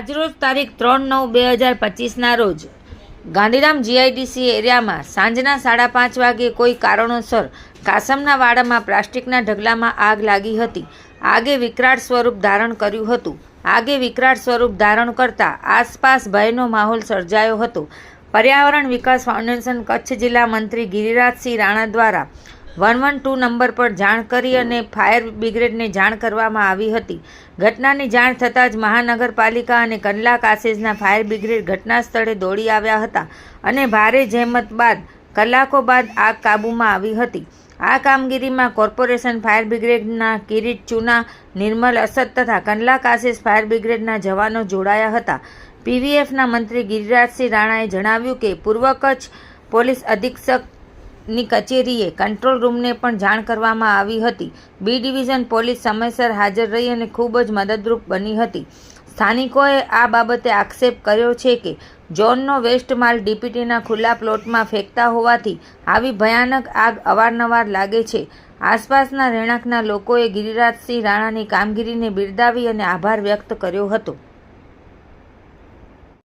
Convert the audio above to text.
આજરોજ તારીખ 3/9/2025ના રોજ ગાંધીધામ જીઆઈડીસી એરિયામાં સાંજના 5:30 વાગ્યે કોઈ કારણોસર કાસમના વાડામાં પ્લાસ્ટિકના ઢગલામાં આગ લાગી હતી. આગે વિકરાળ સ્વરૂપ ધારણ કર્યું હતું. આગે વિકરાળ સ્વરૂપ ધારણ કરતા આસપાસ ભયનો માહોલ સર્જાયો હતો. પર્યાવરણ વિકાસ ફાઉન્ડેશન કચ્છ જિલ્લા મંત્રી ગિરિરાજસિંહ રાણા દ્વારા 112 નંબર પર જાણ કરી અને ફાયર બ્રિગેડને જાણ કરવામાં આવી હતી. ઘટનાની જાણ થતાં જ મહાનગરપાલિકા અને કંડલા કાસેજના ફાયર બ્રિગેડ ઘટના સ્થળે દોડી આવ્યા હતા અને ભારે જહેમત બાદ કલાકો બાદ આગ કાબૂમાં આવી હતી. આ કામગીરીમાં કોર્પોરેશન ફાયર બ્રિગેડના કિરીટ ચુના, નિર્મલ અસદ તથા કંડલા કાસેજ ફાયર બ્રિગેડના જવાનો જોડાયા હતા. પીવીએફના મંત્રી ગિરિરાજસિંહ રાણાએ જણાવ્યું કે પૂર્વ કચ્છ પોલીસ અધિક્ષકની કચેરીએ કંટ્રોલ રૂમને પણ જાણ કરવામાં આવી હતી. બી ડિવિઝન પોલીસ સમયસર હાજર રહી અને ખૂબ જ મદદરૂપ બની હતી. સ્થાનિકોએ આ બાબતે આક્ષેપ કર્યો છે કે ઝોનનો વેસ્ટ માલ ડીપીટીના ખુલ્લા પ્લોટમાં ફેંકતા હોવાથી આવી ભયાનક આગ અવારનવાર લાગે છે. આસપાસના રહેણાંકના લોકોએ ગિરિરાજસિંહ રાણાની કામગીરીને બિરદાવી અને આભાર વ્યક્ત કર્યો હતો.